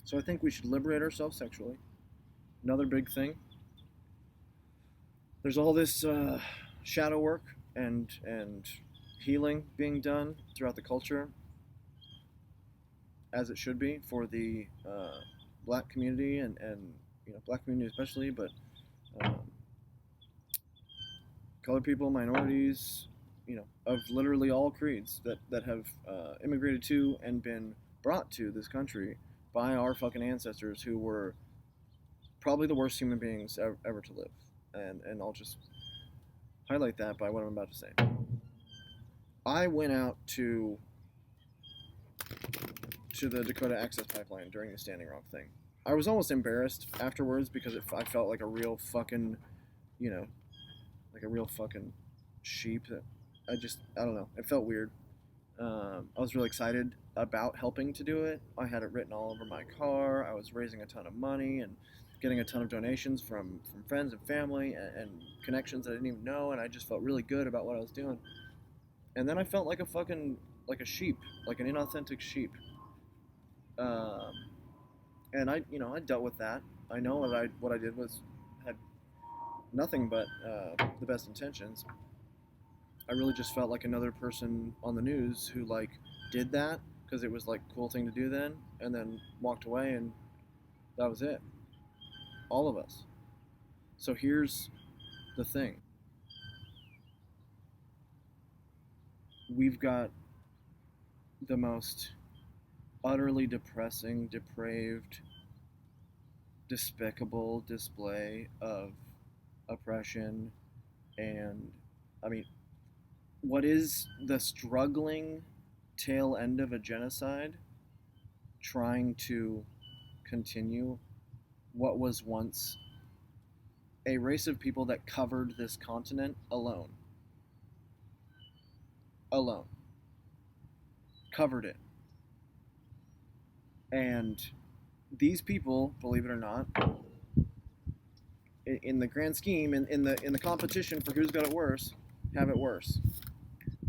So I think we should liberate ourselves sexually. Another big thing. There's all this shadow work and healing being done throughout the culture, as it should be for the black community and black community especially, but um, colored people, minorities, of literally all creeds that have immigrated to and been brought to this country by our fucking ancestors who were probably the worst human beings ever to live. And I'll just highlight that by what I'm about to say. I went out to the Dakota Access Pipeline during the Standing Rock thing. I was almost embarrassed afterwards because I felt like a real fucking, you know, like a real fucking sheep. I don't know. It felt weird. I was really excited about helping to do it. I had it written all over my car. I was raising a ton of money and getting a ton of donations from friends and family and connections that I didn't even know, and I just felt really good about what I was doing. And then I felt like a sheep, like an inauthentic sheep. Um, and I dealt with that. I know that what I did was had nothing but the best intentions. I really just felt like another person on the news who like did that because it was like a cool thing to do then, and then walked away, and that was it. All of us. So here's the thing: we've got the most utterly depressing, depraved, despicable display of oppression and, I mean, what is the struggling tail end of a genocide trying to continue what was once a race of people that covered this continent alone. Alone. Covered it. And these people, believe it or not, in the grand scheme, in the competition for who's got it worse, have it worse.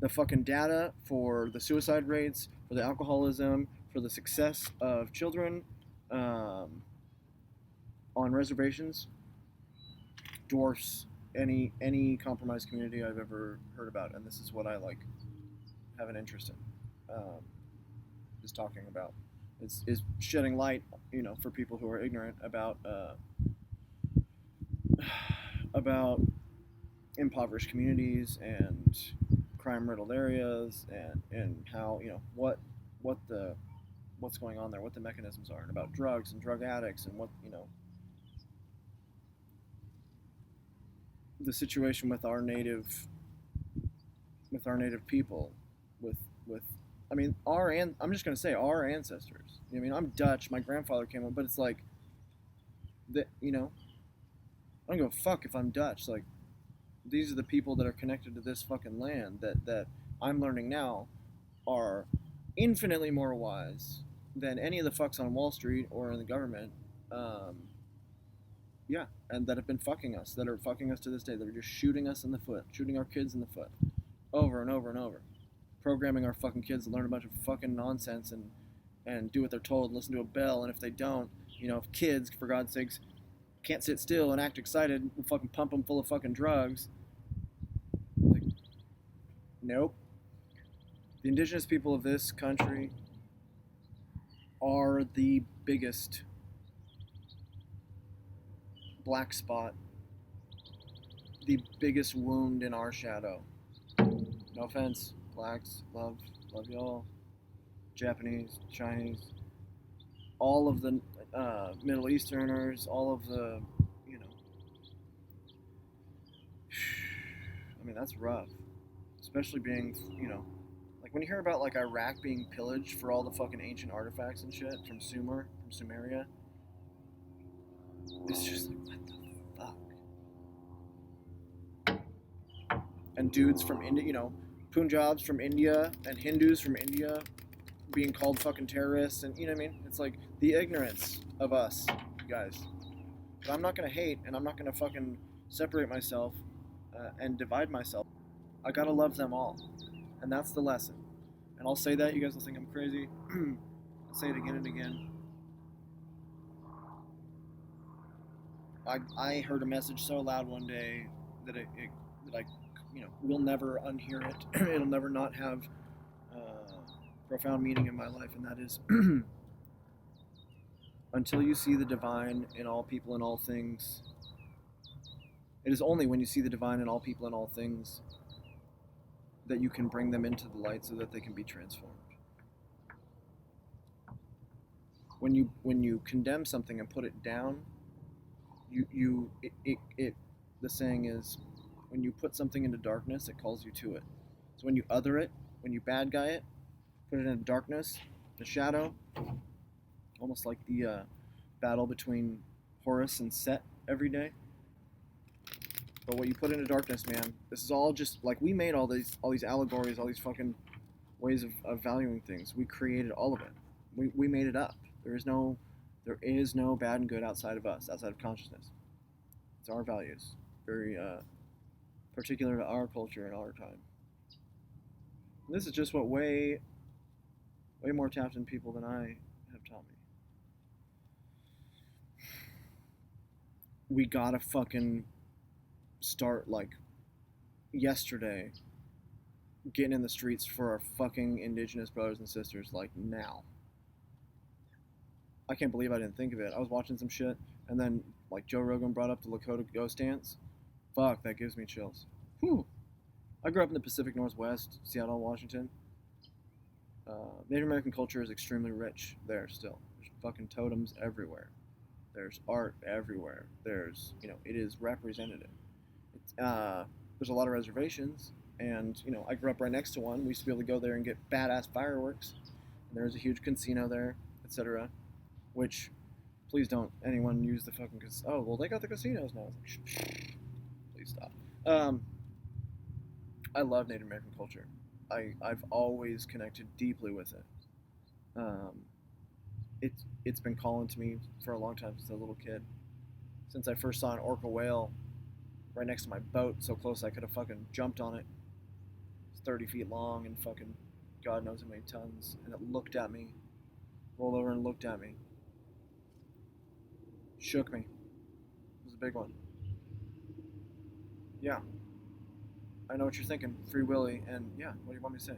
The fucking data for the suicide rates, for the alcoholism, for the success of children on reservations dwarfs any compromised community I've ever heard about, and this is what I like have an interest in. Is talking about is shedding light, for people who are ignorant about impoverished communities and crime riddled areas and how what's going on there, what the mechanisms are, and about drugs and drug addicts and what the situation with our native people, with I mean I'm just gonna say our ancestors. I mean, I'm Dutch. My grandfather came up, but it's like that. I don't give a fuck if I'm Dutch. Like, these are the people that are connected to this fucking land that I'm learning now are infinitely more wise than any of the fucks on Wall Street or in the government. Um, yeah, and that have been fucking us, that are fucking us to this day, that are just shooting us in the foot, shooting our kids in the foot, over and over and over, programming our fucking kids to learn a bunch of fucking nonsense and do what they're told, and listen to a bell, and if they don't, if kids, for God's sakes, can't sit still and act excited, we'll fucking pump them full of fucking drugs. Like, nope. The indigenous people of this country are the biggest black spot, the biggest wound in our shadow. No offense, blacks, love y'all. Japanese, Chinese, all of the Middle Easterners, all of the, I mean, that's rough. Especially being, like when you hear about like Iraq being pillaged for all the fucking ancient artifacts and shit from Sumeria, it's just like, what the fuck? And dudes from India, Punjabs from India and Hindus from India being called fucking terrorists, and you know what I mean? It's like the ignorance of us, guys. But I'm not gonna hate, and I'm not gonna fucking separate myself and divide myself. I gotta love them all, and that's the lesson. And I'll say that, you guys will think I'm crazy. I'll say it again and again. I heard a message so loud one day that that I, will never unhear it. It'll never not have profound meaning in my life, and that is, until you see the divine in all people and all things. It is only when you see the divine in all people and all things that you can bring them into the light so that they can be transformed. When you condemn something and put it down, the saying is, when you put something into darkness, it calls you to it. So when you other it, when you bad guy it, put it in darkness, the shadow, almost like the battle between Horus and Set every day. But what you put into darkness, man, this is all just like, we made all these allegories, all these fucking ways of valuing things. We created all of it. We made it up. There is no bad and good outside of us, outside of consciousness. It's our values, very particular to our culture and our time. And this is just what way more tapped in people than I have taught me. We gotta fucking start, like, yesterday, getting in the streets for our fucking indigenous brothers and sisters, like, now. I can't believe I didn't think of it. I was watching some shit, and then, like, Joe Rogan brought up the Lakota ghost dance. Fuck, that gives me chills. Whew. I grew up in the Pacific Northwest, Seattle, Washington. Native American culture is extremely rich there still. There's fucking totems everywhere. There's art everywhere. There's, it is representative. There's a lot of reservations, and, I grew up right next to one. We used to be able to go there and get badass fireworks. And there's a huge casino there, etc. Which, please don't anyone use the fucking oh, well, they got the casinos now. It's like, please stop. I love Native American culture. I've always connected deeply with it. It's been calling to me for a long time since a little kid. Since I first saw an orca whale right next to my boat, so close I could have fucking jumped on it. It's 30 feet long and fucking God knows how many tons. And it looked at me, rolled over and looked at me. Shook me. It was a big one. Yeah. I know what you're thinking, Free Willy, and yeah, what do you want me to say?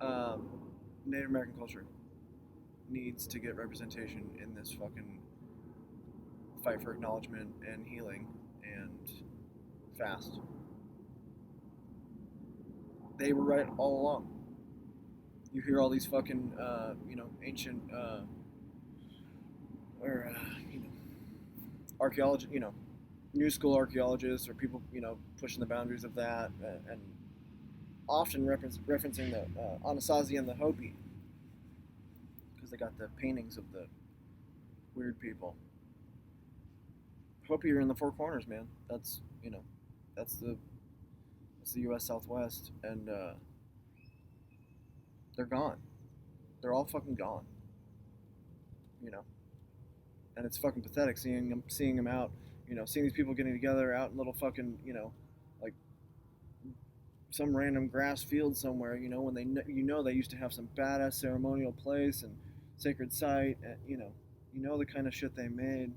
Yeah. Native American culture needs to get representation in this fucking fight for acknowledgement and healing, and fast. They were right all along. You hear all these fucking, ancient, archaeology, new school archaeologists or people, pushing the boundaries of that, and often referencing the Anasazi and the Hopi, because they got the paintings of the weird people. Hopi are in the Four Corners, man. That's the U.S. Southwest, and they're gone. They're all fucking gone. And it's fucking pathetic seeing them out. Seeing these people getting together out in little fucking, like some random grass field somewhere, when they used to have some badass ceremonial place and sacred site, and, the kind of shit they made.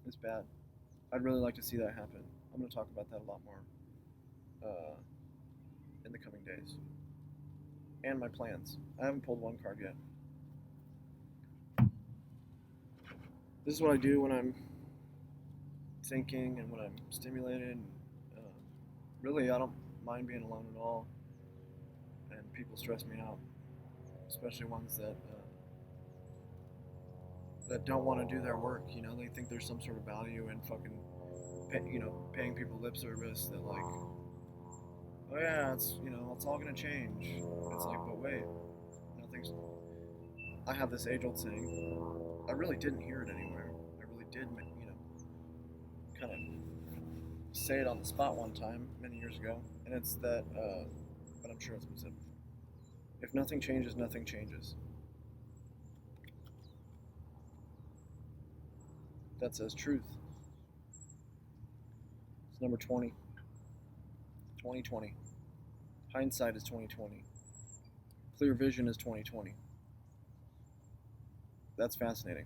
It's bad. I'd really like to see that happen. I'm going to talk about that a lot more in the coming days. And my plans. I haven't pulled one card yet. This is what I do when I'm thinking and when I'm stimulated. Really, I don't mind being alone at all. And people stress me out, especially ones that don't want to do their work. They think there's some sort of value in fucking, paying people lip service. That, like, oh yeah, it's all gonna change. It's like, but wait, nothing's. I have this age-old saying. I really didn't hear it anywhere. I really did, kind of say it on the spot one time many years ago, and it's that. But I'm sure it's been said before. If nothing changes, nothing changes. That says truth. It's number 20. 2020. Hindsight is 2020. Clear vision is 2020. That's fascinating.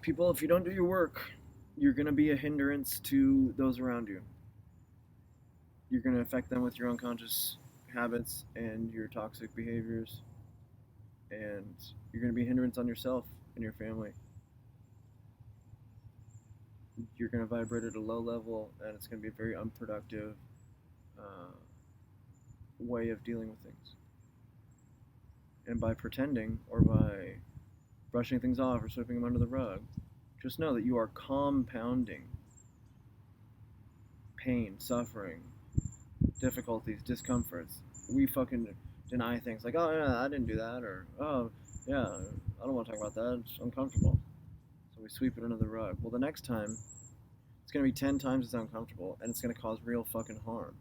People, if you don't do your work, you're going to be a hindrance to those around you. You're going to affect them with your unconscious habits and your toxic behaviors, and you're going to be a hindrance on yourself and your family. You're going to vibrate at a low level, and it's going to be a very unproductive way of dealing with things. And by pretending or by brushing things off or sweeping them under the rug, just know that you are compounding pain, suffering, difficulties, discomforts. We fucking deny things like, oh, yeah, I didn't do that, or, oh, yeah, I don't want to talk about that, it's uncomfortable. So we sweep it under the rug. Well, the next time, it's going to be 10 times as uncomfortable, and it's going to cause real fucking harm.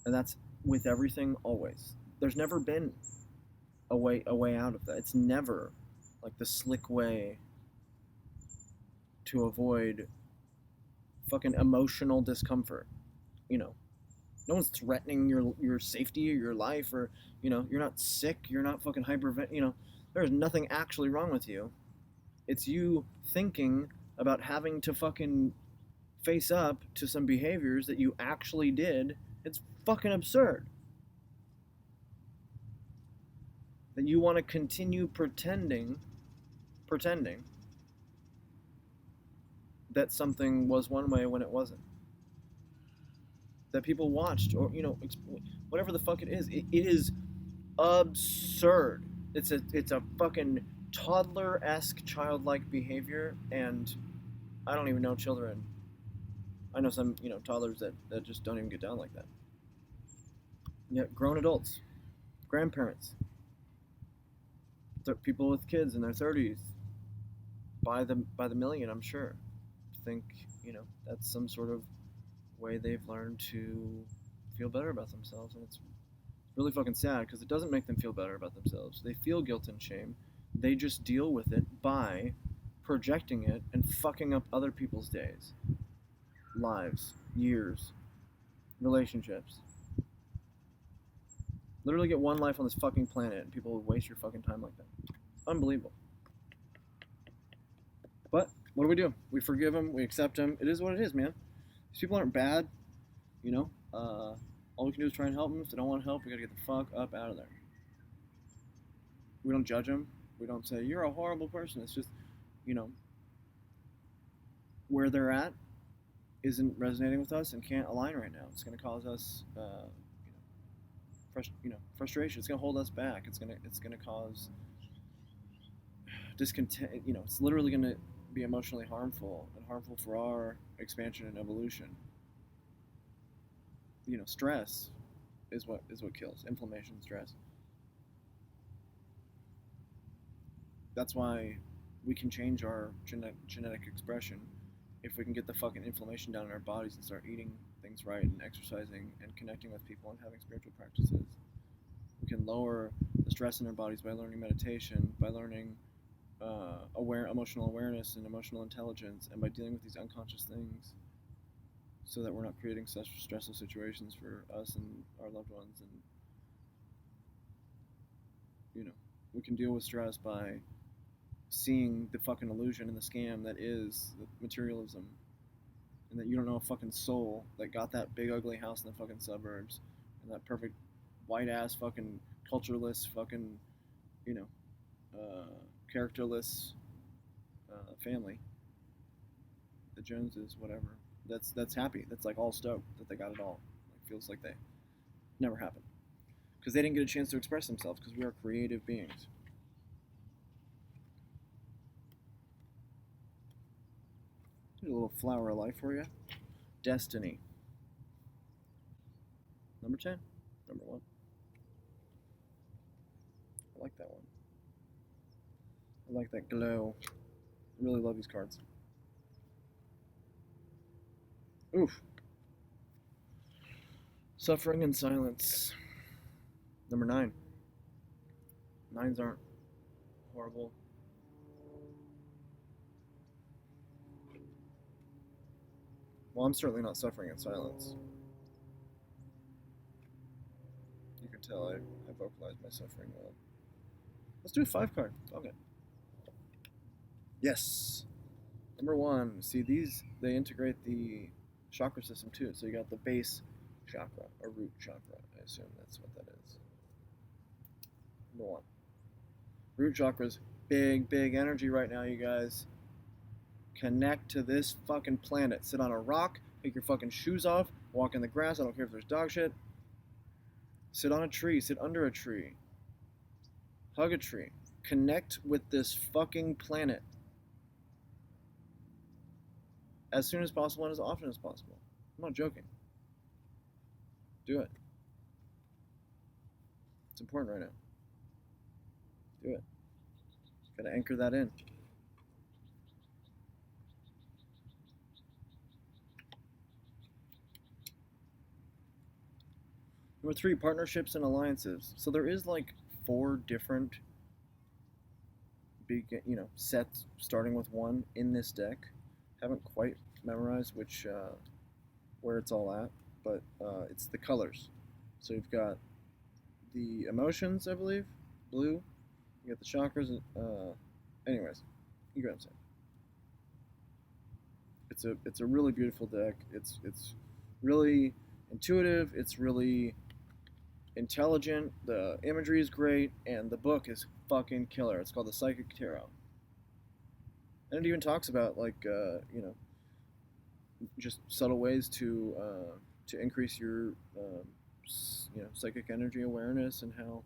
And that's with everything, always. There's never been a way out of that. It's never like the slick way to avoid fucking emotional discomfort. You know, no one's threatening your safety or your life, or, you know, you're not sick, you're not fucking hypervent. You know, there's nothing actually wrong with you. It's you thinking about having to fucking face up to some behaviors that you actually did. It's fucking absurd that you want to continue pretending that something was one way when it wasn't. That people watched, or, you know, whatever the fuck it is. It is absurd. It's a fucking toddler-esque childlike behavior, and I don't even know children. I know some, you know, toddlers that just don't even get down like that. Yet grown adults, grandparents, people with kids in their 30s, by the million, I'm sure, think, you know, that's some sort of way they've learned to feel better about themselves. And it's really fucking sad, because it doesn't make them feel better about themselves. They feel guilt and shame. They just deal with it by projecting it and fucking up other people's days, lives, years, relationships. Literally get one life on this fucking planet, and people will waste your fucking time like that. Unbelievable. But what do? We forgive them. We accept them. It is what it is, man. These people aren't bad. You know, all we can do is try and help them. If they don't want help, we gotta get the fuck up out of there. We don't judge them. We don't say, you're a horrible person. It's just, you know, where they're at isn't resonating with us and can't align right now. It's gonna cause us, frustration. It's gonna hold us back. It's gonna cause discontent. You know, it's literally gonna be emotionally harmful and harmful for our expansion and evolution. You know, stress is what kills. Inflammation, stress. That's why we can change our genetic expression if we can get the fucking inflammation down in our bodies and start eating things right and exercising and connecting with people and having spiritual practices. We can lower the stress in our bodies by learning meditation, by learning emotional awareness and emotional intelligence, and by dealing with these unconscious things, so that we're not creating such stressful situations for us and our loved ones. And, you know, we can deal with stress by seeing the fucking illusion and the scam that is materialism, and that you don't know a fucking soul that got that big ugly house in the fucking suburbs and that perfect white ass fucking cultureless fucking, you know, characterless family, the Joneses, whatever, that's happy, that's like all stoked that they got it all. It feels like they never happened, because they didn't get a chance to express themselves, because we are creative beings. Here's a little flower of life for you. Destiny. Number 10. Number 1. I like that one. I like that glow. I really love these cards. Oof. Suffering in silence. Number 9. 9s aren't horrible. Well, I'm certainly not suffering in silence. You can tell I vocalize my suffering well. Let's do a 5 card. Okay. Yes. Number one, see these, they integrate the chakra system too. So you got the base chakra, or root chakra. I assume that's what that is. Number one. Root chakra's big, big energy right now, you guys. Connect to this fucking planet. Sit on a rock, take your fucking shoes off, walk in the grass. I don't care if there's dog shit. Sit on a tree, sit under a tree. Hug a tree. Connect with this fucking planet as soon as possible and as often as possible. I'm not joking. Do it. It's important right now. Do it. Gotta anchor that in. Number three, partnerships and alliances. So there is like 4 different big, sets starting with 1 in this deck. Haven't quite memorized where it's all at, but it's the colors. So you've got the emotions, I believe, blue. You got the chakras. Anyways, you get what I'm saying. It's a really beautiful deck. It's really intuitive. It's really intelligent. The imagery is great, and the book is fucking killer. It's called the Psychic Tarot, and it even talks about just subtle ways to increase your psychic energy awareness, and how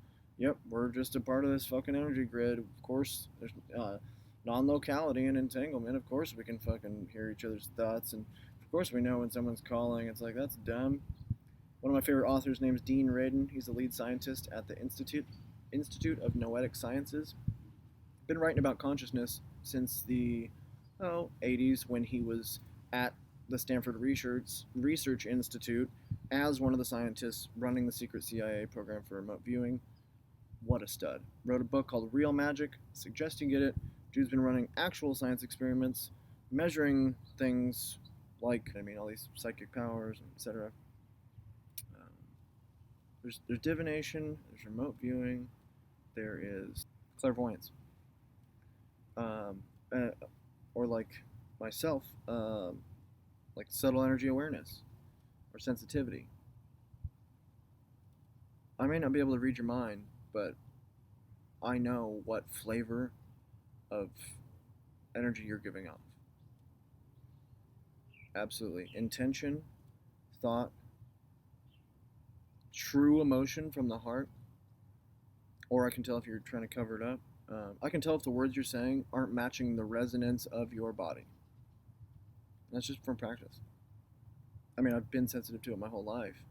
we're just a part of this fucking energy grid. Of course, there's non-locality and entanglement. Of course, we can fucking hear each other's thoughts, and of course, we know when someone's calling. It's like, that's dumb. One of my favorite authors' name is Dean Radin. He's the lead scientist at the Institute of Noetic Sciences. Been writing about consciousness since the 80s, when he was at the Stanford Research Institute as one of the scientists running the secret CIA program for remote viewing. What a stud. Wrote a book called Real Magic. Suggest you get it. Dude's been running actual science experiments, measuring things like, all these psychic powers, etc. There's divination, there's remote viewing, there is clairvoyance. Or like myself, like subtle energy awareness or sensitivity. I may not be able to read your mind, but I know what flavor of energy you're giving off. Absolutely. Intention, thought, true emotion from the heart, or I can tell if you're trying to cover it up. I can tell if the words you're saying aren't matching the resonance of your body. That's just from practice. I've been sensitive to it my whole life.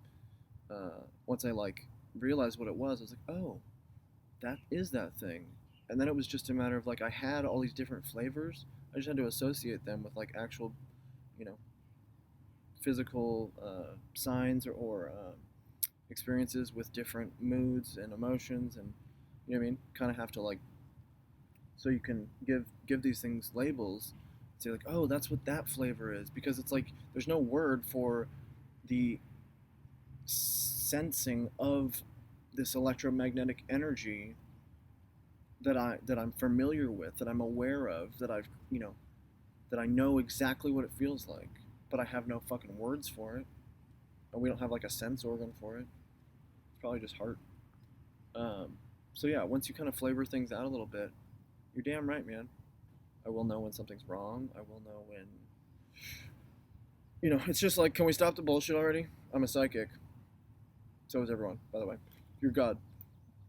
Once I realized what it was, I was like, oh, that is that thing. And then it was just a matter of I had all these different flavors. I just had to associate them with actual, physical signs or experiences with different moods and emotions, and kind of have to so you can give these things labels, say oh, that's what that flavor is, because it's there's no word for the sensing of this electromagnetic energy that I'm familiar with, that I'm aware of, that that I know exactly what it feels like, but I have no fucking words for it, and we don't have a sense organ for it. It's probably just heart. So yeah, once you kind of flavor things out a little bit, you're damn right, man. I will know when something's wrong. I will know when, it's just can we stop the bullshit already? I'm a psychic. So is everyone, by the way. You're God.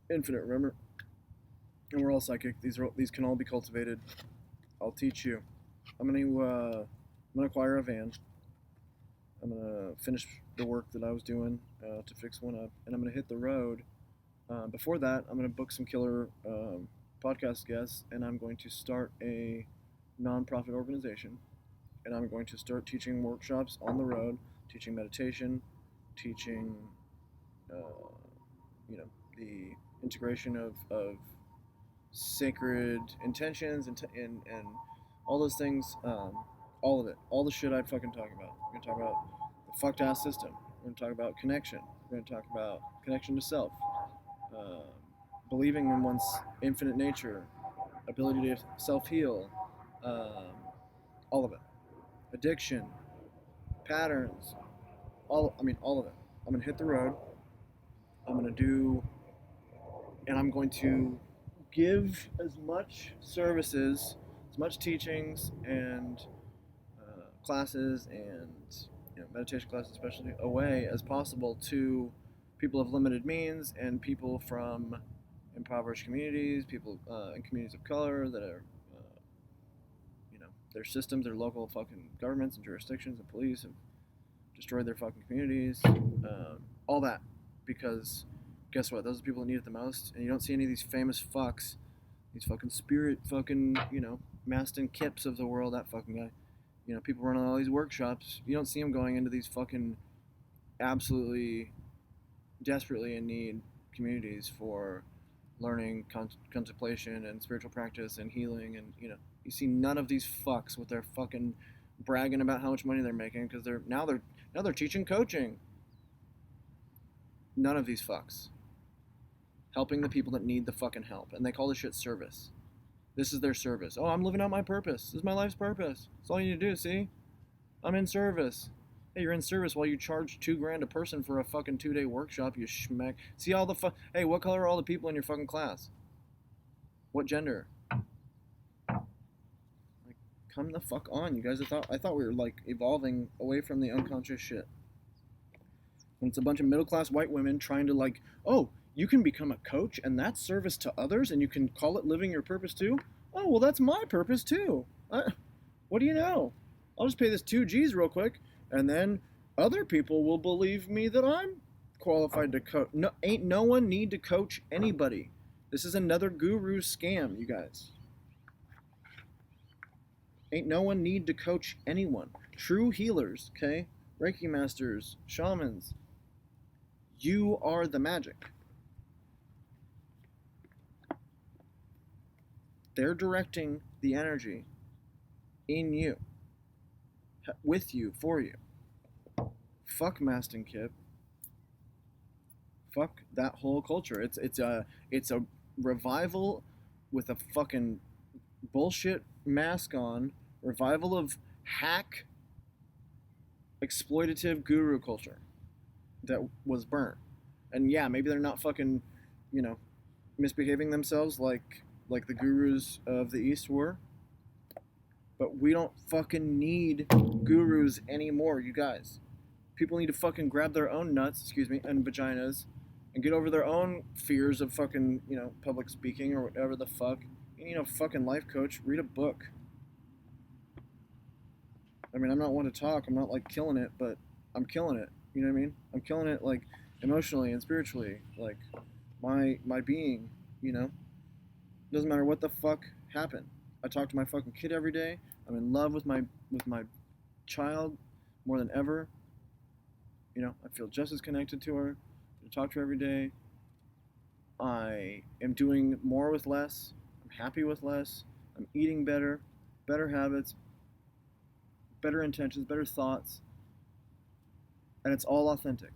Infinite, remember? And we're all psychic. These can all be cultivated. I'll teach you. I'm gonna acquire a van. I'm gonna finish the work that I was doing to fix one up, and I'm gonna hit the road. Before that, I'm gonna book some killer podcast guests, and I'm going to start a non-profit organization, and I'm going to start teaching workshops on the road, teaching meditation, teaching the integration of sacred intentions and all those things, all of it, all the shit I fucking talk about. We're gonna talk about the fucked ass system. We're gonna talk about connection. We're gonna talk about connection to self, believing in one's infinite nature, ability to self-heal, All of it. Addiction, patterns, all of it. I'm gonna hit the road. I'm gonna do, and I'm going to give as much services, as much teachings and classes and meditation classes especially away as possible to people of limited means and people from impoverished communities, people in communities of color that are, their systems, their local fucking governments and jurisdictions and police have destroyed their fucking communities, all that, because guess what? Those are the people that need it the most, and you don't see any of these famous fucks, these fucking spirit fucking, Maston Kips of the world, that fucking guy. People running all these workshops. You don't see them going into these fucking absolutely desperately in need communities for learning contemplation and spiritual practice and healing, and you see none of these fucks with their fucking bragging about how much money they're making because they're teaching coaching. None of these fucks helping the people that need the fucking help, and they call this shit service. This is their service. Oh, I'm living out my purpose. This is my life's purpose. That's all you need to do, see? I'm in service. Hey, you're in service while you charge $2,000 a person for a fucking 2-day workshop, you schmack. See all the hey, what color are all the people in your fucking class? What gender? Like, come the fuck on, you guys. I thought we were, like, evolving away from the unconscious shit. When it's a bunch of middle-class white women trying to, like, oh, you can become a coach, and that's service to others, and you can call it living your purpose too? Oh, well, that's my purpose too. What do you know? I'll just pay this 2 G's real quick, and then other people will believe me that I'm qualified to coach. No, ain't no one need to coach anybody. This is another guru scam, you guys. Ain't no one need to coach anyone. True healers, okay? Reiki masters, shamans. You are the magic. They're directing the energy in you, with you, for you. Fuck Maston Kip. Fuck that whole culture. It's a revival with a fucking bullshit mask on. Revival of hack, exploitative guru culture that was burnt. And yeah, maybe they're not fucking, misbehaving themselves like the gurus of the East were. But we don't fucking need gurus anymore, you guys. People need to fucking grab their own nuts, and vaginas, and get over their own fears of fucking, public speaking or whatever the fuck. You need a fucking life coach. Read a book. I mean, I'm not one to talk. I'm not, like, killing it, but I'm killing it. You know what I mean? I'm killing it, like, emotionally and spiritually. Like, my being, Doesn't matter what the fuck happened. I talk to my fucking kid every day. I'm in love with my child more than ever. I feel just as connected to her. I talk to her every day. I am doing more with less. I'm happy with less. I'm eating better, better habits, better intentions, better thoughts. And it's all authentic.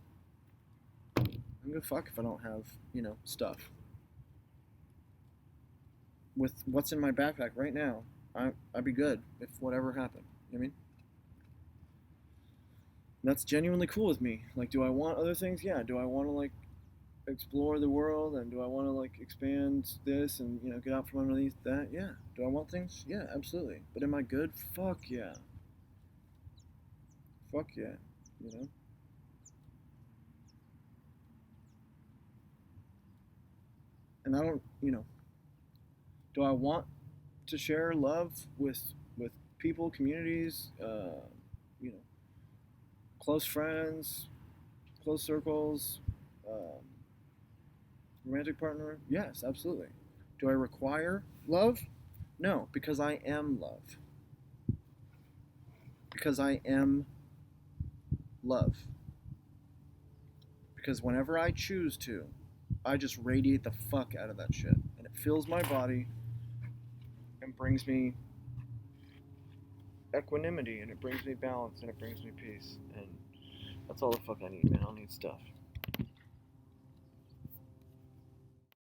I'm gonna fuck if I don't have, stuff. With what's in my backpack right now, I'd be good if whatever happened. You know what I mean? That's genuinely cool with me. Like, do I want other things? Yeah. Do I want to, like, explore the world, and do I want to, like, expand this and, get out from underneath that? Yeah. Do I want things? Yeah, absolutely. But am I good? Fuck yeah. Fuck yeah. And I don't, do I want to share love with people, communities, close friends, close circles, romantic partner? Yes, absolutely. Do I require love? No, because I am love. Because I am love. Because whenever I choose to, I just radiate the fuck out of that shit. And it fills my body and brings me equanimity, and it brings me balance, and it brings me peace. And that's all the fuck I need, man. I don't need stuff.